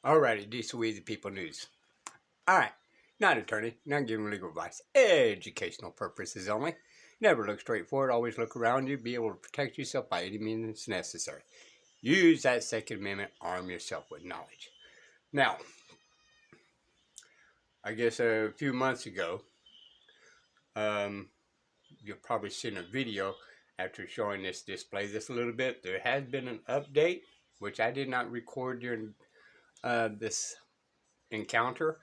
Alrighty, this We the People News. Alright, not an attorney, not giving legal advice. Educational purposes only. Never look straight forward, always look around you, be able to protect yourself by any means necessary. Use that Second Amendment, arm yourself with knowledge. Now, I guess a few months ago, you've probably seen a video after showing this display this a little bit. There has been an update, which I did not record during this encounter.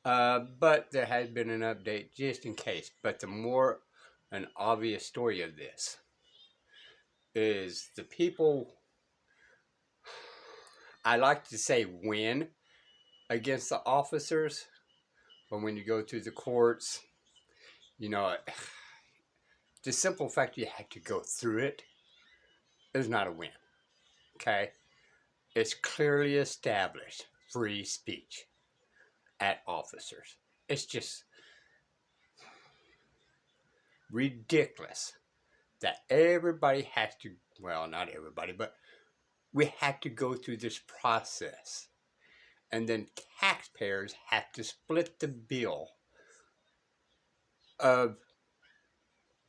But there has been an update just in case. But the more an obvious story of this is the people, I like to say win against the officers, but when you go through the courts, you know, the simple fact you have to go through it is not a win. Okay? It's clearly established free speech at officers. It's just ridiculous that everybody has to, well, not everybody, but we have to go through this process. And then taxpayers have to split the bill of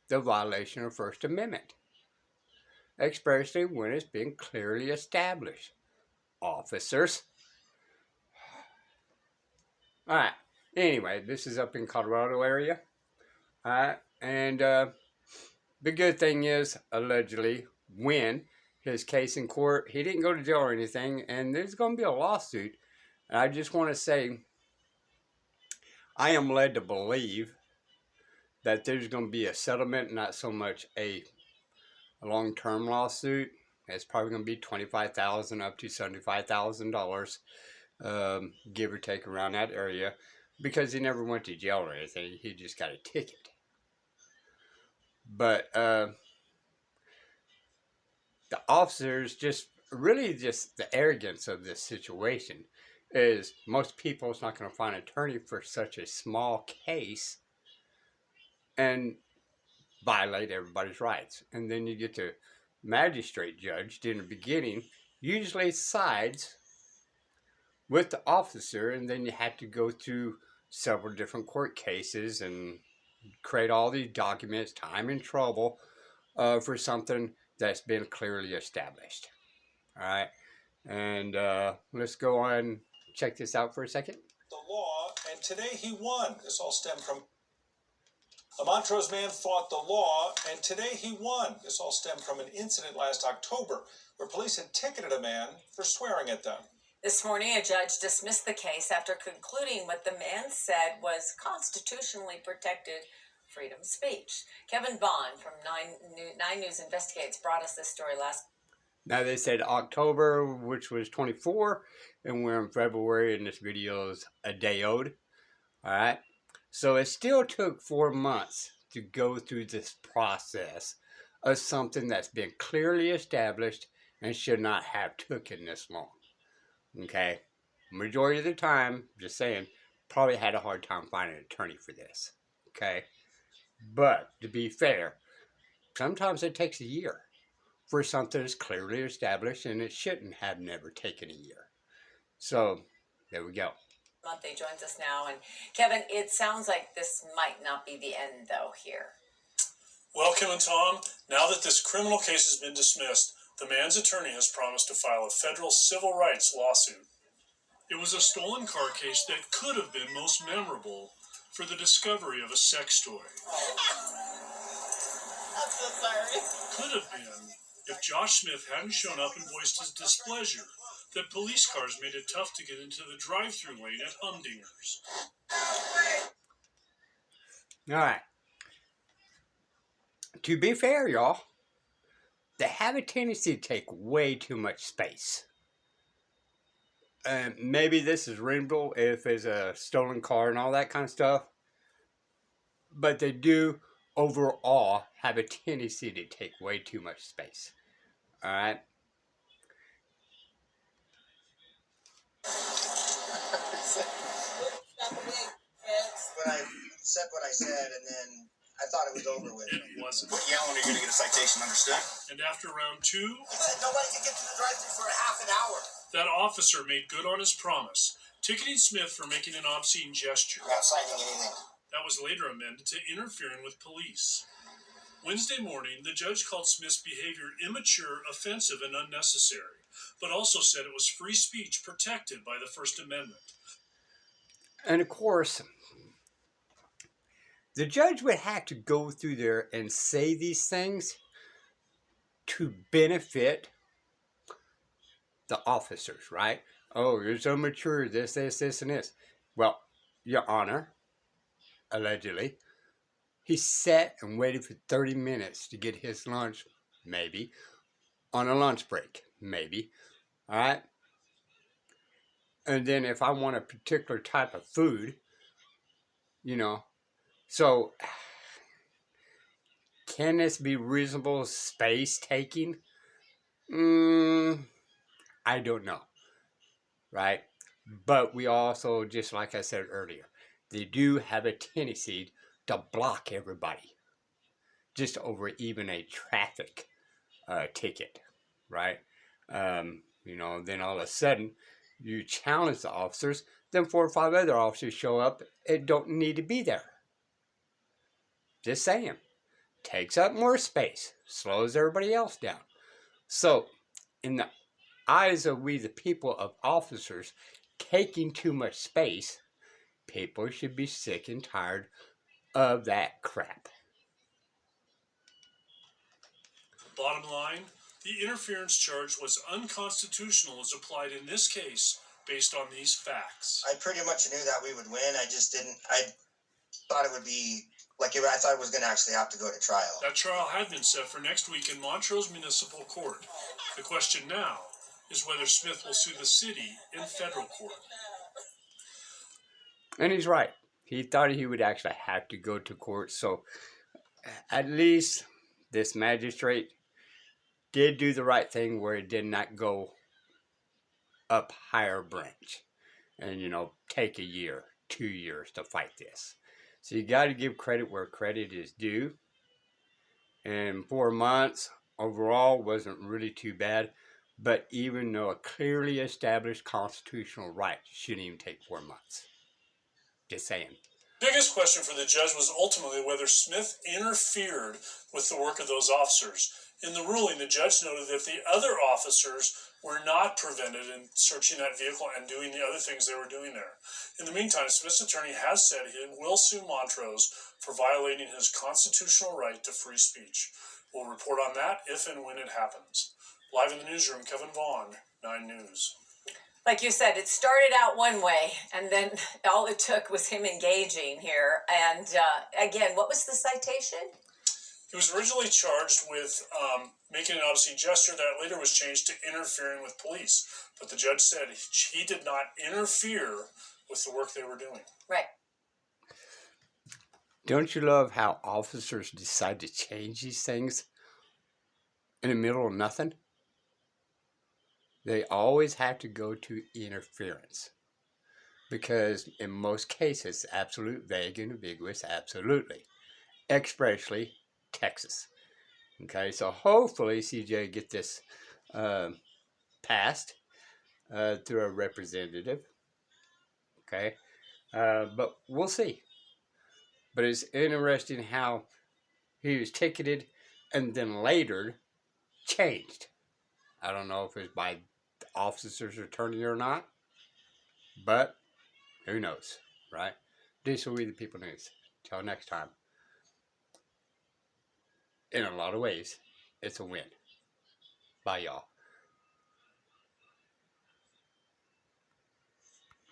the violation of First Amendment, especially when it's been clearly established. Officers. Alright, anyway, this is up in Colorado area. Alright, and the good thing is, allegedly, when his case in court, he didn't go to jail or anything, and there's going to be a lawsuit. And I just want to say, I am led to believe that there's going to be a settlement, not so much a long-term lawsuit. It's probably going to be $25,000 up to $75,000, give or take around that area, because he never went to jail or anything. He just got a ticket. But the officers just the arrogance of this situation is most people's not going to find an attorney for such a small case and violate everybody's rights. And then you get the magistrate judge in the beginning usually sides with the officer, and then you have to go through several different court cases and create all these documents, time and trouble for something that's been clearly established. All right, and let's go on and check this out for a second. The law, and today he won. This all stemmed from a Montrose man fought the law, and today he won. This all stemmed from an incident last October where police had ticketed a man for swearing at them. This morning, a judge dismissed the case after concluding what the man said was constitutionally protected freedom of speech. Kevin Bond from 9 News Investigates brought us this story last. Now they said October, which was 24, and we're in February, and this video is a day old. All right. So it still took 4 months to go through this process of something that's been clearly established and should not have taken this long. Okay? Majority of the time, just saying, probably had a hard time finding an attorney for this. Okay? But, to be fair, sometimes it takes a year for something that's clearly established, and it shouldn't have never taken a year. So, there we go. Monthly joins us now, and Kevin, it sounds like this might not be the end, though, here. Well, Kim and Tom, now that this criminal case has been dismissed, the man's attorney has promised to file a federal civil rights lawsuit. It was a stolen car case that could have been most memorable for the discovery of a sex toy. I'm so sorry. Could have been if Josh Smith hadn't shown up and voiced his displeasure that police cars made it tough to get into the drive-thru lane at Humdinger's. All right. To be fair, y'all, they have a tendency to take way too much space. Maybe this is reasonable if it's a stolen car and all that kind of stuff. But they do overall have a tendency to take way too much space. All right. When I said what I said, and then I thought it was over with. And it wasn't. But yeah, when you're going to get a citation, understood? And after round 2, He said nobody could get to the drive-thru for a half an hour. That officer made good on his promise, ticketing Smith for making an obscene gesture. You're not signing anything. That was later amended to interfering with police. Wednesday morning, the judge called Smith's behavior immature, offensive, and unnecessary, but also said it was free speech protected by the First Amendment. And of course, the judge would have to go through there and say these things to benefit the officers, right? Oh, you're so mature, this, and this. Well, Your Honor, allegedly, he sat and waited for 30 minutes to get his lunch, maybe, on a lunch break, maybe, all right? And then if I want a particular type of food, you know, so can this be reasonable space taking? I don't know, right? But we also, just like I said earlier, they do have a tendency to block everybody just over even a traffic ticket, right? You know, then all of a sudden you challenge the officers, then 4 or 5 other officers show up and don't need to be there. Just saying. Takes up more space, slows everybody else down. So, in the eyes of we the people of officers taking too much space, people should be sick and tired of that crap. Bottom line, the interference charge was unconstitutional as applied in this case based on these facts. I pretty much knew that we would win. I just didn't. I thought it would be like I thought it was going to actually have to go to trial. That trial had been set for next week in Montrose Municipal Court. The question now is whether Smith will sue the city in federal court. And he's right. He thought he would actually have to go to court. So at least this magistrate did do the right thing where it did not go up higher branch and, you know, take a year, 2 years to fight this. So you got to give credit where credit is due. And 4 months overall wasn't really too bad. But even though a clearly established constitutional right shouldn't even take 4 months. Just saying. Biggest question for the judge was ultimately whether Smith interfered with the work of those officers. In the ruling, the judge noted that the other officers were not prevented in searching that vehicle and doing the other things they were doing there. In the meantime, Smith's attorney has said he will sue Montrose for violating his constitutional right to free speech. We'll report on that if and when it happens. Live in the newsroom, Kevin Vaughn, 9 News. Like you said, it started out one way, and then all it took was him engaging here. And again, what was the citation? He was originally charged with making an obscene gesture that later was changed to interfering with police. But the judge said he did not interfere with the work they were doing. Right. Don't you love how officers decide to change these things in the middle of nothing? They always have to go to interference. Because in most cases, absolute, vague, and ambiguous, absolutely. Especially Texas. Okay, so hopefully CJ get this passed through a representative. Okay, but we'll see. But it's interesting how he was ticketed and then later changed. I don't know if it's by the officer's attorney or not, but who knows, right? This will be the People News. Till next time. In a lot of ways, it's a win. Bye, y'all.